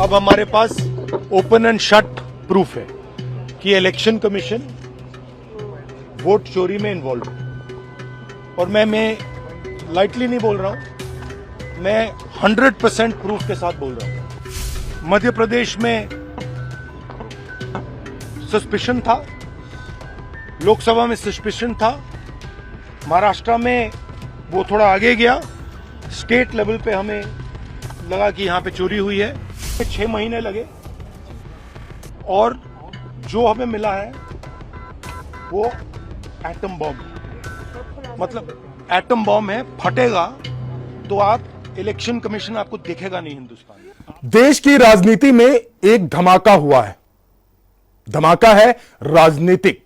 अब हमारे पास open and shut proof है कि इलेक्शन कमीशन वोट चोरी में इन्वॉल्व है। और मैं लाइटली नहीं बोल रहा हूं, मैं 100% प्रूफ के साथ बोल रहा हूं। मध्य प्रदेश में सस्पिशन था, लोकसभा में सस्पिशन था, महाराष्ट्र में वो थोड़ा आगे गया, स्टेट लेवल पे हमें लगा कि यहां पे चोरी हुई है। 6 महीने लगे और जो हमें मिला है वो एटम बॉम्ब, मतलब एटम बॉम्ब है, फटेगा तो आप इलेक्शन कमीशन आपको दिखेगा नहीं हिंदुस्तान में। देश की राजनीति में एक धमाका हुआ है। धमाका है राजनीतिक,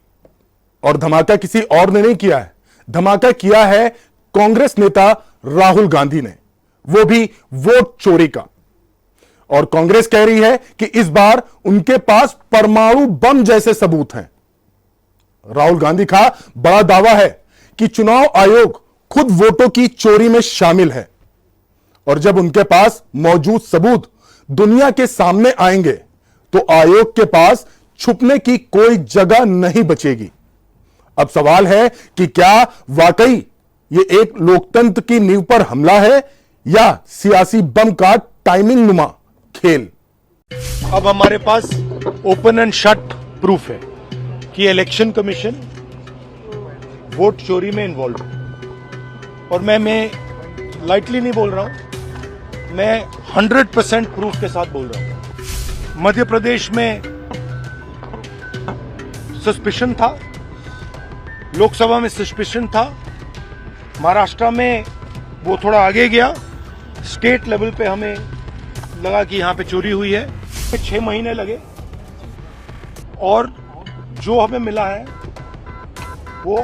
और धमाका किसी और ने नहीं किया है, धमाका किया है कांग्रेस नेता राहुल गांधी ने, वो भी वोट चोरी का। और कांग्रेस कह रही है कि इस बार उनके पास परमाणु बम जैसे सबूत हैं। राहुल गांधी का बड़ा दावा है कि चुनाव आयोग खुद वोटों की चोरी में शामिल है, और जब उनके पास मौजूद सबूत दुनिया के सामने आएंगे तो आयोग के पास छुपने की कोई जगह नहीं बचेगी। अब सवाल है कि क्या वाकई ये एक लोकतंत्र की नींव पर हमला है या सियासी बम का टाइमिंग नुमा खेल। अब हमारे पास ओपन एंड शट प्रूफ है कि इलेक्शन कमीशन वोट चोरी में इन्वॉल्व है। और मैं लाइटली नहीं बोल रहा हूं, मैं 100% प्रूफ के साथ बोल रहा हूं। मध्य प्रदेश में सस्पिशन था, लोकसभा में सस्पिशन था, महाराष्ट्र में वो थोड़ा आगे गया, स्टेट लेवल पे हमें लगा कि यहां पे चोरी हुई है। 6 महीने लगे और जो हमें मिला है वो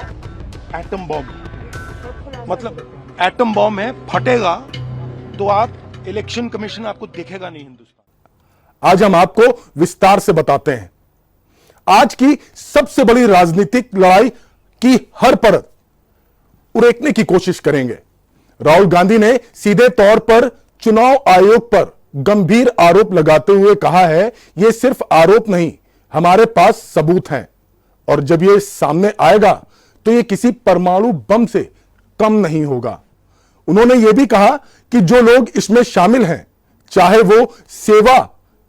एटम बॉम्ब, मतलब एटम बॉम्ब है, फटेगा तो आप इलेक्शन कमीशन आपको दिखेगा नहीं हिंदुस्तान। आज हम आपको विस्तार से बताते हैं आज की सबसे बड़ी राजनीतिक लड़ाई की हर परत उरेकने की कोशिश करेंगे। राहुल गांधी ने सीधे तौर पर चुनाव आयोग पर गंभीर आरोप लगाते हुए कहा है, यह सिर्फ आरोप नहीं, हमारे पास सबूत हैं, और जब यह सामने आएगा तो यह किसी परमाणु बम से कम नहीं होगा। उन्होंने यह भी कहा कि जो लोग इसमें शामिल हैं, चाहे वो सेवा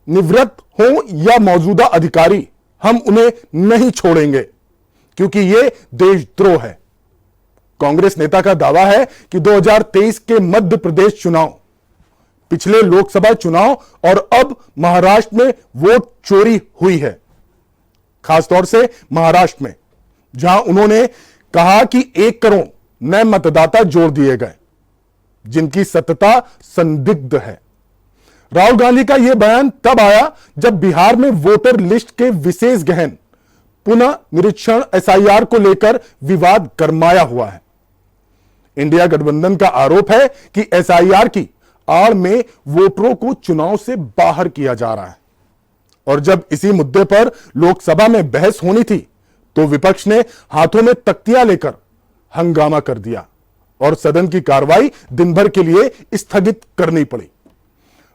निवृत्त हो या मौजूदा अधिकारी, हम उन्हें नहीं छोड़ेंगे क्योंकि यह देशद्रोह है। कांग्रेस नेता का दावा है कि 2023 के मध्य प्रदेश चुनाव, पिछले लोकसभा चुनाव और अब महाराष्ट्र में वोट चोरी हुई है, खासतौर से महाराष्ट्र में, जहां उन्होंने कहा कि 1 करोड़ नए मतदाता जोड़ दिए गए जिनकी सत्यता संदिग्ध है। राहुल गांधी का यह बयान तब आया जब बिहार में वोटर लिस्ट के विशेष गहन पुनः निरीक्षण एसआईआर को लेकर विवाद गरमाया हुआ है। इंडिया गठबंधन का आरोप है कि एसआईआर की आड़ में वोटरों को चुनाव से बाहर किया जा रहा है। और जब इसी मुद्दे पर लोकसभा में बहस होनी थी तो विपक्ष ने हाथों में तख्तियां लेकर हंगामा कर दिया और सदन की कार्रवाई दिन भर के लिए स्थगित करनी पड़ी।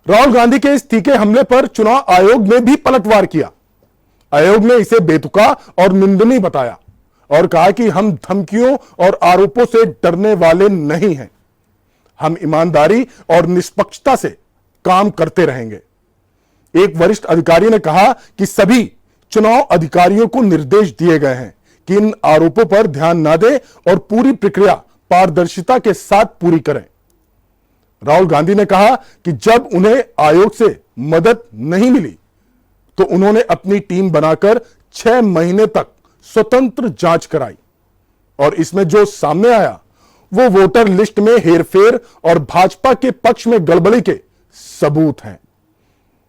राहुल गांधी के इस तीखे हमले पर चुनाव आयोग ने भी पलटवार किया। आयोग ने इसे बेतुका और निंदनीय बताया और कहा कि हम धमकियों और आरोपों से डरने वाले नहीं हैं, हम ईमानदारी और निष्पक्षता से काम करते रहेंगे। एक वरिष्ठ अधिकारी ने कहा कि सभी चुनाव अधिकारियों को निर्देश दिए गए हैं कि इन आरोपों पर ध्यान न दें और पूरी प्रक्रिया पारदर्शिता के साथ पूरी करें। राहुल गांधी ने कहा कि जब उन्हें आयोग से मदद नहीं मिली तो उन्होंने अपनी टीम बनाकर 6 महीने तक स्वतंत्र जांच कराई, और इसमें जो सामने आया वो वोटर लिस्ट में हेरफेर और भाजपा के पक्ष में गड़बड़ी के सबूत हैं।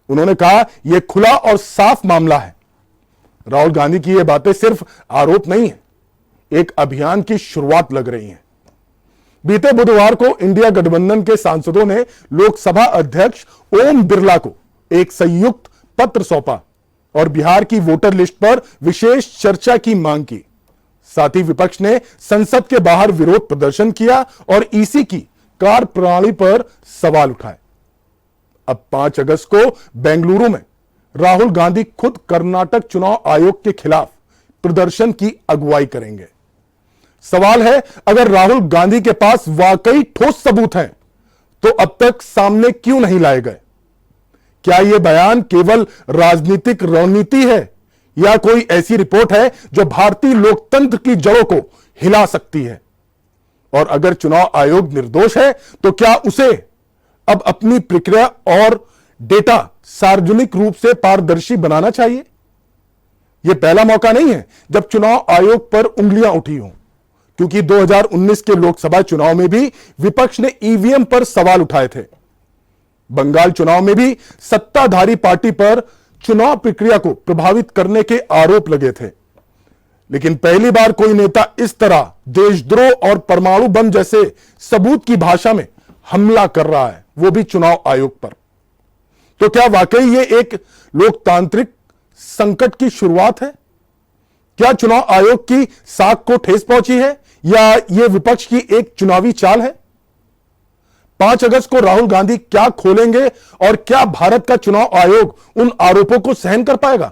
उन्होंने कहा यह खुला और साफ मामला है। राहुल गांधी की यह बातें सिर्फ आरोप नहीं है, एक अभियान की शुरुआत लग रही है। बीते बुधवार को इंडिया गठबंधन के सांसदों ने लोकसभा अध्यक्ष ओम बिरला को एक संयुक्त पत्र सौंपा और बिहार की वोटर लिस्ट पर विशेष चर्चा की मांग की। साथ ही विपक्ष ने संसद के बाहर विरोध प्रदर्शन किया और ईसी की कार्यप्रणाली पर सवाल उठाए। अब 5 अगस्त को बेंगलुरु में राहुल गांधी खुद कर्नाटक चुनाव आयोग के खिलाफ प्रदर्शन की अगुवाई करेंगे। सवाल है, अगर राहुल गांधी के पास वाकई ठोस सबूत हैं तो अब तक सामने क्यों नहीं लाए गए? क्या यह बयान केवल राजनीतिक रणनीति है या कोई ऐसी रिपोर्ट है जो भारतीय लोकतंत्र की जड़ों को हिला सकती है? और अगर चुनाव आयोग निर्दोष है तो क्या उसे अब अपनी प्रक्रिया और डेटा सार्वजनिक रूप से पारदर्शी बनाना चाहिए? यह पहला मौका नहीं है जब चुनाव आयोग पर उंगलियां उठी हों, क्योंकि 2019 के लोकसभा चुनाव में भी विपक्ष ने ईवीएम पर सवाल उठाए थे। बंगाल चुनाव में भी सत्ताधारी पार्टी पर चुनाव प्रक्रिया को प्रभावित करने के आरोप लगे थे। लेकिन पहली बार कोई नेता इस तरह देशद्रोह और परमाणु बम जैसे सबूत की भाषा में हमला कर रहा है, वो भी चुनाव आयोग पर। तो क्या वाकई ये एक लोकतांत्रिक संकट की शुरुआत है? क्या चुनाव आयोग की साख को ठेस पहुंची है या यह विपक्ष की एक चुनावी चाल है? 5 अगस्त को राहुल गांधी क्या खोलेंगे और क्या भारत का चुनाव आयोग उन आरोपों को सहन कर पाएगा?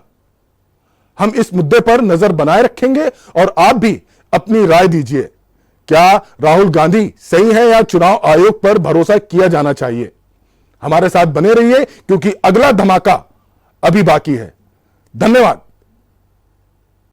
हम इस मुद्दे पर नजर बनाए रखेंगे और आप भी अपनी राय दीजिए। क्या राहुल गांधी सही है या चुनाव आयोग पर भरोसा किया जाना चाहिए? हमारे साथ बने रहिए क्योंकि अगला धमाका अभी बाकी है। धन्यवाद।